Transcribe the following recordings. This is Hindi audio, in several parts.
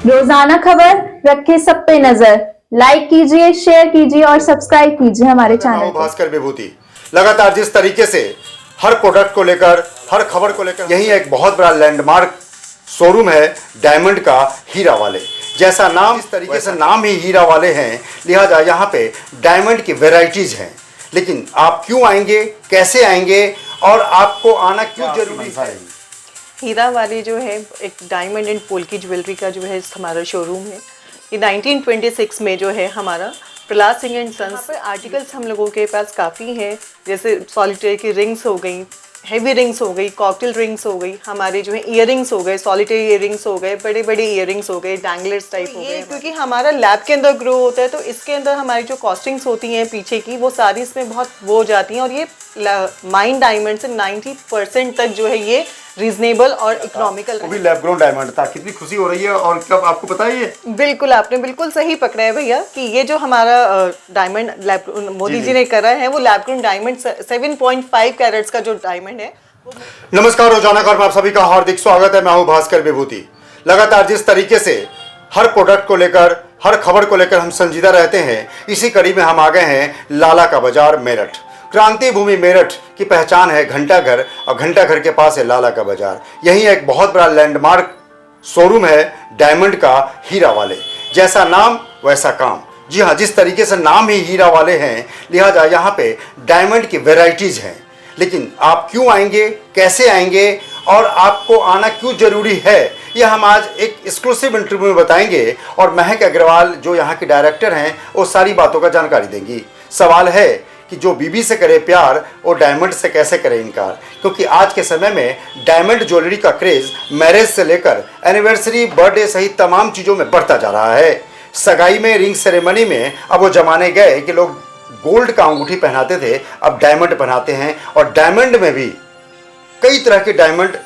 रोजाना खबर रखे सब पे नजर। लाइक कीजिए, शेयर कीजिए और सब्सक्राइब कीजिए हमारे चैनल को। भास्कर विभूति लगातार जिस तरीके से हर प्रोडक्ट को लेकर, हर खबर को लेकर, यही एक बहुत बड़ा लैंडमार्क शोरूम है डायमंड का, हीरा वाले। जैसा नाम, इस तरीके से नाम ही हीरा वाले हैं, लिहाजा यहाँ पे डायमंड की वेराइटीज हैं। लेकिन आप क्यों आएंगे, कैसे आएंगे और आपको आना क्यों जरूरी है? हीरा वाले जो है एक डायमंड एंड पोल्की ज्वेलरी का जो है हमारा शोरूम है। ये 1926 में जो है हमारा प्रहलाद सिंह एंड सन्स पे आर्टिकल्स हम लोगों के पास काफ़ी हैं, जैसे सॉलिटेयर की रिंग्स हो गई, हेवी रिंग्स हो गई, कॉकटेल रिंग्स हो गई, हमारे जो है ईयरिंग्स हो गए, सॉलिटेयर ईयरिंग्स हो गए, बड़े बड़े ईयरिंग्स हो गए, डैंगलर्स टाइप हो गए। क्योंकि हमारा लैब के अंदर ग्रो होता है तो इसके अंदर हमारी जो कॉस्टिंग्स होती हैं पीछे की, वो सारी इसमें बहुत वो हो जाती हैं। और ये माइन डायमंड से 90% तक जो है ये रीजनेबल और इकोनॉमिकल, वो भी लैब ग्रोन डायमंड था। कितनी खुशी हो रही है। और कब आपको पता है ये? बिल्कुल, आपने बिल्कुल सही पकड़ा है भैया कि ये जो हमारा डायमंड लैब मोदी जी ने करा है वो लैब ग्रोन डायमंड 7.5 कैरेट्स का जो डायमंड है। नमस्कार, रोजाना खबर में आप सभी का हार्दिक स्वागत है। मैं हूं भास्कर विभूति। लगातार जिस तरीके से हर प्रोडक्ट को लेकर, हर खबर को लेकर हम संजीदा रहते हैं, इसी कड़ी में हम आ गए हैं लाला का बाजार मेरठ। क्रांति भूमि मेरठ की पहचान है घंटाघर, और घंटाघर के पास है लाला का बाजार। यही एक बहुत बड़ा लैंडमार्क शोरूम है डायमंड का, हीरा वाले। जैसा नाम वैसा काम। जी हाँ, जिस तरीके से नाम ही हीरा वाले हैं, लिहाजा यहाँ पे डायमंड की वेराइटीज हैं। लेकिन आप क्यों आएंगे, कैसे आएंगे और आपको आना क्यों जरूरी है, ये हम आज एक एक्सक्लूसिव इंटरव्यू में बताएंगे। और महक अग्रवाल जो यहाँ के डायरेक्टर हैं, वो सारी बातों का जानकारी देंगी। सवाल है कि जो बीबी से करे प्यार, वो डायमंड से कैसे करे इनकार। क्योंकि आज के समय में डायमंड ज्वेलरी का क्रेज मैरिज से लेकर एनिवर्सरी, बर्थडे सहित तमाम चीज़ों में बढ़ता जा रहा है। सगाई में, रिंग सेरेमनी में अब वो जमाने गए कि लोग गोल्ड का अंगूठी पहनाते थे, अब डायमंड पहनाते हैं। और डायमंड में भी कई तरह के डायमंड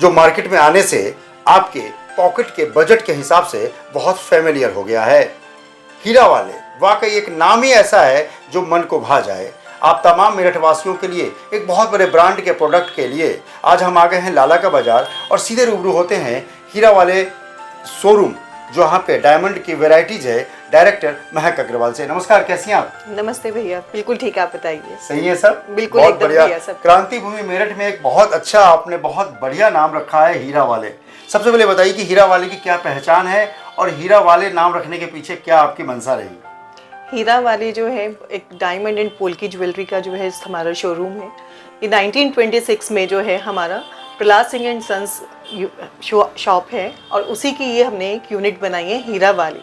जो मार्केट में आने से आपके पॉकेट के बजट के हिसाब से बहुत फेमिलियर हो गया है। हीरा वाले वाकई एक नाम ही ऐसा है जो मन को भा जाए। आप तमाम मेरठ वासियों के लिए एक बहुत बड़े ब्रांड के प्रोडक्ट के लिए आज हम आ गए हैं लाला का बाजार और सीधे रूबरू होते हैं हीरा वाले शोरूम, जो यहाँ पे डायमंड की वेराइटीज है, डायरेक्टर महक अग्रवाल से। नमस्कार, कैसी हैं आप? नमस्ते भैया, बिल्कुल ठीक है, आप बताइए। सही है सब? बिल्कुल बहुत एकदम बढ़िया। बढ़िया सब। क्रांति भूमि मेरठ में एक बहुत अच्छा, आपने बहुत बढ़िया नाम रखा है, हीरा वाले। सबसे पहले बताइए कि हीरा वाले की क्या पहचान है और हीरा वाले नाम रखने के पीछे क्या आपकी मंशा रही? हीरा वाले जो है एक डायमंड एंड पोल्की ज्वेलरी का जो है हमारा शोरूम है। ये 1926 में जो है हमारा Prahlad Singh and sons shop है और उसी की ये हमने एक यूनिट बनाई है, हीरा वाली।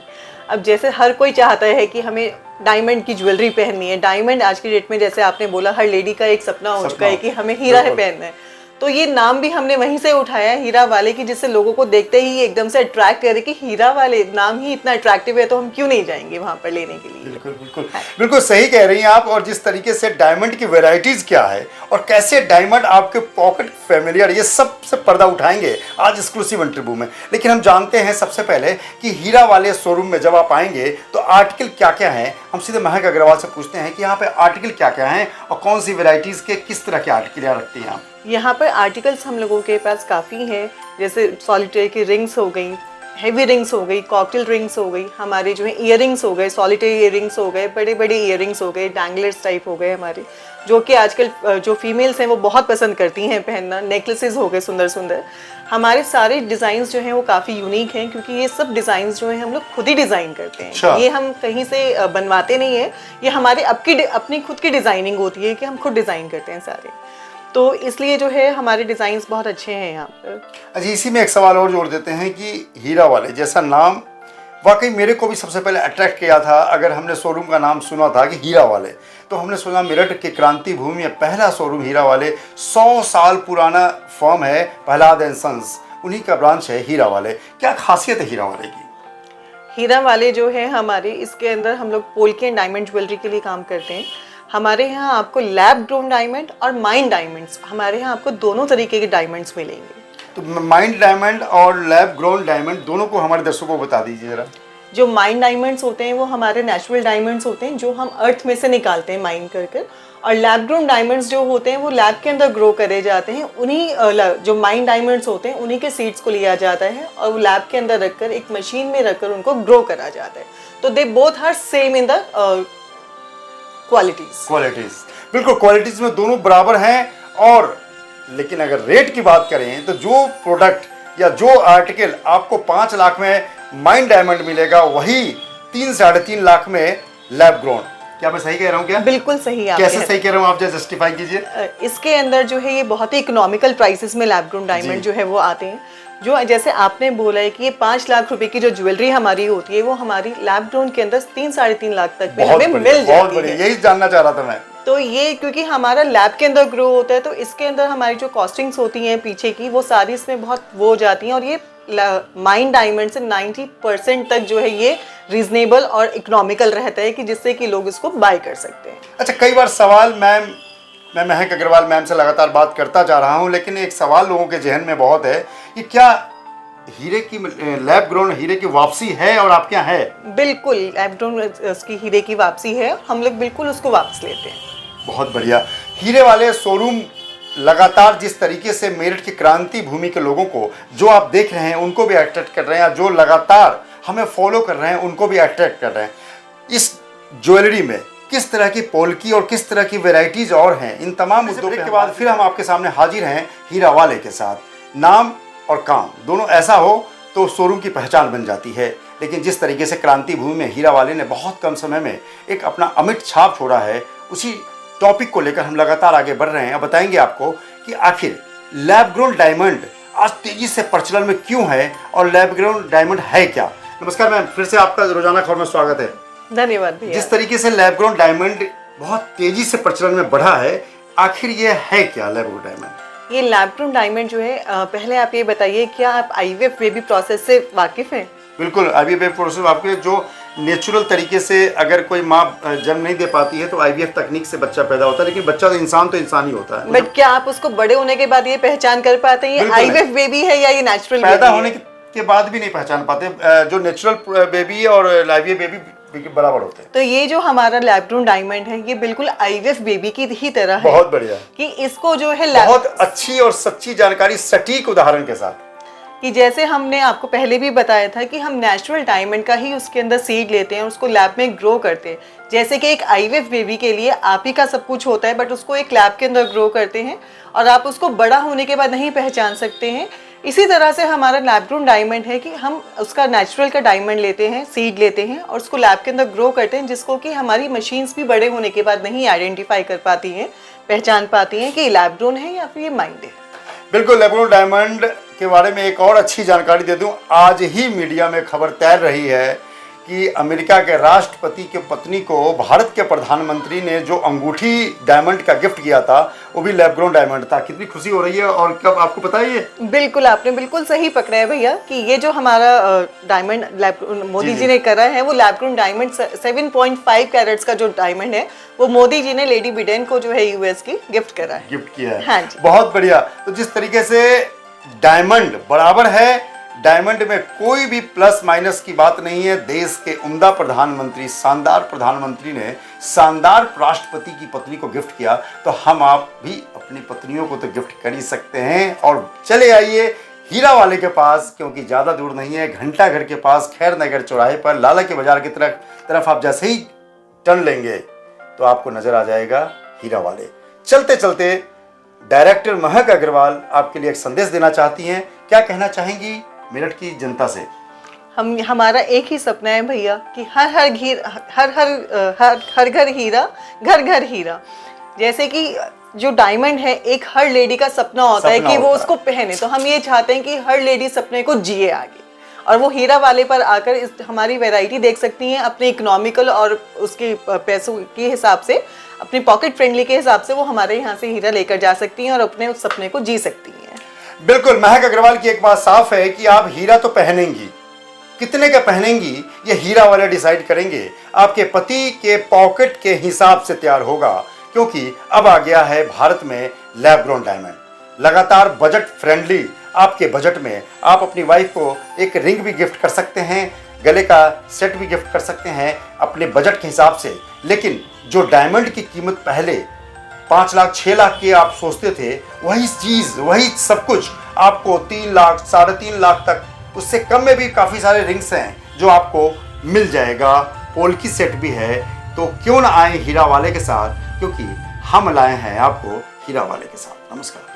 अब जैसे हर कोई चाहता है कि हमें डायमंड की ज्वेलरी पहननी है, डायमंड आज की डेट में जैसे आपने बोला हर लेडी का एक सपना हो चुका है कि हमें हीरा है पहनना है, तो ये नाम भी हमने वहीं से उठाया है, हीरा वाले की, जिससे लोगों को देखते ही एकदम से अट्रैक्ट करे कि हीरा वाले नाम ही इतना अट्रैक्टिव है तो हम क्यों नहीं जाएंगे वहां पर लेने के लिए। बिल्कुल बिल्कुल बिल्कुल सही कह रही हैं आप। और जिस तरीके से डायमंड की वेराइटीज क्या है और कैसे डायमंड आपके पॉकेट फेमिलियर, ये सब से पर्दा उठाएंगे आज एक्सक्लूसिव इंटरव्यू में। लेकिन हम जानते हैं सबसे पहले कि हीरा वाले शोरूम में जब आप आएंगे तो आर्टिकल क्या क्या हैं। हम सीधे महक अग्रवाल से पूछते हैं कि यहाँ पे आर्टिकल क्या क्या हैं और कौन सी वेराइटीज के किस तरह के आर्टिकल यहाँ रखती हैं आप? यहाँ पर आर्टिकल्स हम लोगों के पास काफ़ी हैं, जैसे सॉलिटेयर की रिंग्स हो गई, हेवी रिंग्स हो गई, कॉकटेल रिंग्स हो गई, हमारे जो है ईयरिंग्स हो गए, सॉलिटेयर ईयरिंग्स हो गए, बड़े बड़े ईयरिंग्स हो गए, डैंगलर्स टाइप हो गए हमारे, जो कि आजकल जो फीमेल्स हैं वो बहुत पसंद करती हैं पहनना। नेकलेसेस हो गए सुंदर सुंदर। हमारे सारे डिज़ाइंस जो हैं वो काफ़ी यूनिक हैं, क्योंकि ये सब डिज़ाइंस जो हैं हम लोग खुद ही डिज़ाइन करते हैं। अच्छा। ये हम कहीं से बनवाते नहीं हैं, ये हमारे अपनी खुद की डिज़ाइनिंग होती है कि हम खुद डिज़ाइन करते हैं सारे, तो इसलिए जो है हमारे डिज़ाइंस बहुत अच्छे हैं यहाँ पर। अच्छा, इसी में एक सवाल और जोड़ देते हैं कि हीरा वाले जैसा नाम वाकई मेरे को भी सबसे पहले अट्रैक्ट किया था। अगर हमने शोरूम का नाम सुना था कि हीरा वाले, तो हमने सुना मेरठ के क्रांति भूमि में पहला शोरूम हीरा वाले, 100 साल पुराना फर्म है, प्रहलाद एंड सन्स, उन्हीं का ब्रांच है हीरा वाले। क्या खासियत है हीरा वाले की? हीरा वाले जो है हमारे, इसके अंदर हम लोग पोल्की एंड डायमंड ज्वेलरी के लिए काम करते हैं। हमारे यहाँ आपको लैब ग्रोन डायमंड और माइन डायमंड्स, हमारे यहाँ आपको दोनों तरीके के डायमंड्स मिलेंगे। तो माइंड डायमंड और लैब ग्रोन डायमंड दोनों को हमारे दर्शकों को बता दीजिए जरा। जो माइन डायमंड्स होते हैं वो हमारे नेचुरल डायमंड्स होते हैं जो हम अर्थ में से निकालते हैं माइन कर कर, और लैब ग्रोन डायमंड्स जो होते हैं वो लैब के अंदर ग्रो करे जाते हैं। उन्हीं जो माइन डायमंड्स होते हैं उन्हीं के सीड्स को लिया जाता है और वो लैब के अंदर रखकर एक मशीन में रखकर उनको ग्रो करा जाता है। तो they both are same in the qualities. बिल्कुल, क्वालिटीज में दोनों बराबर हैं। और लेकिन अगर रेट की बात करें तो जो प्रोडक्ट या जो आर्टिकल आपको 5 लाख में माइन डायमंड मिलेगा वही 3-3.5 लाख में लैब ग्रोन। क्या मैं सही कह रहा हूँ? क्या बिल्कुल सही आप कैसे सही कह रहा हूँ, आप जरा जस्टिफाई कीजिए। इसके अंदर जो है ये बहुत ही इकोनॉमिकल प्राइसेस में लैब ग्रोन डायमंड जो है वो आते हैं। जो जैसे आपने बोला है कि ये 5 लाख रुपए की जो ज्वेलरी हमारी होती है वो हमारी लैब ग्रोन के अंदर 3-3.5 लाख तक में हमें मिल जाती है। यही जानना चाह रहा था मैं। तो ये क्योंकि हमारा लैब के अंदर ग्रो होता है तो इसके अंदर हमारी जो कॉस्टिंग्स होती हैं पीछे की वो सारी इसमें बहुत वो हो जाती हैं, और ये माइन डायमंड से 90% तक जो है ये रीजनेबल और इकोनॉमिकल रहता है कि जिससे कि लोग इसको बाय कर सकते हैं। अच्छा, कई बार सवाल मैं महक अग्रवाल मैम से लगातार बात करता जा रहा हूं, लेकिन एक सवाल लोगों के जहन में बहुत है कि क्या हीरे की लैब ग्रोन हीरे की वापसी है और आपके यहाँ है? बिल्कुल, लैब ग्रोन उसकी हीरे की वापसी है, हम लोग बिल्कुल उसको वापस लेते हैं। बहुत बढ़िया। हीरे वाले शोरूम लगातार जिस तरीके से मेरठ की क्रांति भूमि के लोगों को जो आप देख रहे हैं उनको भी अट्रैक्ट कर रहे हैं, जो लगातार हमें फॉलो कर रहे हैं उनको भी अट्रैक्ट कर रहे हैं। इस ज्वेलरी में किस तरह की पोल्की और किस तरह की वैरायटीज और हैं, इन तमाम मुद्दों के बाद फिर हम आपके सामने हाजिर हैं हीरा वाले के साथ। नाम और काम दोनों ऐसा हो तो शोरूम की पहचान बन जाती है, लेकिन जिस तरीके से क्रांति भूमि में हीरा वाले ने बहुत कम समय में एक अपना अमिट छाप छोड़ा है, उसी टॉपिक को लेकर हम लगातार आगे बढ़ रहे हैं। अब बताएंगे आपको कि आखिर लैब ग्रोन डायमंड आज तेजी से प्रचलन में क्यों है और लैब ग्रोन डायमंड है क्या। नमस्कार मैम, फिर से आपका रोजाना खबर में स्वागत है। धन्यवाद भैया। जिस तरीके से लैब ग्रोन डायमंड बहुत तेजी से प्रचलन में बढ़ा है, आखिर ये है क्या लैब ग्रोन डायमंड? ये लैब ग्रोन डायमंड जो है, पहले आप ये बताइए क्या आप आईवीएफ बेबी प्रोसेस से वाकिफ हैं? बिल्कुल, आईवीएफ प्रोसेस आपके जो नेचुरल तरीके से अगर कोई माँ जन्म नहीं दे पाती है तो आईवीएफ तकनीक से बच्चा पैदा होता है, लेकिन बच्चा तो इंसान ही होता है। बट क्या आप उसको बड़े होने के बाद ये पहचान कर पाते हैं ये आईवीएफ बेबी है या ये नेचुरल पैदा होने के बाद भी नहीं पहचान पाते। जो नेचुरल बेबी और आईवीएफ बेबी बराबर होते हैं। तो ये जो हमारा लैब ग्रोन डायमंड है ये बिल्कुल आईवीएफ बेबी की ही तरह है। बहुत बढ़िया कि इसको जो है बहुत अच्छी और सच्ची जानकारी सटीक उदाहरण के साथ कि जैसे हमने आपको पहले भी बताया था कि हम नेचुरल डायमंड का ही उसके अंदर सीड लेते हैं और उसको लैब में ग्रो करते हैं। जैसे कि एक आईवीएफ बेबी के लिए आप ही का सब कुछ होता है, बट उसको एक लैब के अंदर ग्रो करते हैं और आप उसको बड़ा होने के बाद नहीं पहचान सकते हैं। इसी तरह से हमारा लैब ग्रोन डायमंड है कि हम उसका नेचुरल का डायमंड लेते हैं, सीड लेते हैं और उसको लैब के अंदर ग्रो करते हैं, जिसको कि हमारी मशीन्स भी बड़े होने के बाद नहीं आइडेंटिफाई कर पाती हैं, पहचान पाती हैं कि लैब ग्रोन है या फिर ये माइंड है। बिल्कुल, लैब ग्रोन डायमंड के बारे में एक और अच्छी जानकारी दे दूं। आज ही मीडिया में खबर तैर रही है कि अमेरिका के राष्ट्रपति की पत्नी को भारत के प्रधानमंत्री ने जो अंगूठी डायमंड का गिफ्ट किया था वो भी लैब ग्रोन डायमंड था। कितनी खुशी हो रही है और कब आपको पता है ये? बिल्कुल, आपने बिल्कुल सही पकड़ा है भैया कि ये जो हमारा डायमंड मोदी जी ने करा है वो लैब ग्रोन डायमंड 7.5 कैरेट्स का जो डायमंड है वो मोदी जी ने लेडी बिडेन को जो है यूएस की गिफ्ट करा है, गिफ्ट किया है। हाँ जी, बहुत बढ़िया। तो जिस तरीके से डायमंड बराबर है, डायमंड में कोई भी प्लस माइनस की बात नहीं है। देश के उम्दा प्रधानमंत्री, शानदार प्रधानमंत्री ने शानदार राष्ट्रपति की पत्नी को गिफ्ट किया, तो हम आप भी अपनी पत्नियों को तो गिफ्ट कर ही सकते हैं। और चले आइए हीरा वाले के पास, क्योंकि ज़्यादा दूर नहीं है, घंटा घर के पास खैर नगर चौराहे पर लाला के बाजार की तरफ आप जैसे ही टर्न लेंगे तो आपको नजर आ जाएगा हीरा वाले। चलते चलते डायरेक्टर महक अग्रवाल आपके लिए एक संदेश देना चाहती हैं। क्या कहना चाहेंगी मेरठ की जनता से? हमारा एक ही सपना है भैया कि हर घर हीरा, घर घर हीरा। जैसे कि जो डायमंड है एक हर लेडी का सपना होता है कि वो उसको पहने, तो हम ये चाहते हैं कि हर लेडी सपने को जिए आगे, और वो हीरा वाले पर आकर इस हमारी वैरायटी देख सकती हैं अपने इकोनॉमिकल और उसके पैसों के हिसाब से, अपनी पॉकेट फ्रेंडली के हिसाब से वो हमारे यहाँ से हीरा लेकर जा सकती हैं और अपने उस सपने को जी सकती हैं। बिल्कुल, महक अग्रवाल की एक बात साफ है कि आप हीरा तो पहनेंगी, कितने का पहनेंगी ये हीरा वाले डिसाइड करेंगे। आपके पति के पॉकेट के हिसाब से तैयार होगा, क्योंकि अब आ गया है भारत में लैब ग्रोन डायमंड। लगातार बजट फ्रेंडली, आपके बजट में आप अपनी वाइफ को एक रिंग भी गिफ्ट कर सकते हैं। गले का सेट भी गिफ्ट कर सकते हैं अपने बजट के हिसाब से। लेकिन जो डायमंड की कीमत पहले 5 लाख 6 लाख की आप सोचते थे, वही चीज़ वही सब कुछ आपको 3 लाख 3.5 लाख तक, उससे कम में भी काफ़ी सारे रिंग्स हैं जो आपको मिल जाएगा। पोल्की सेट भी है, तो क्यों ना आए हीरा वाले के साथ, क्योंकि हम लाए हैं आपको हीरा वाले के साथ। नमस्कार।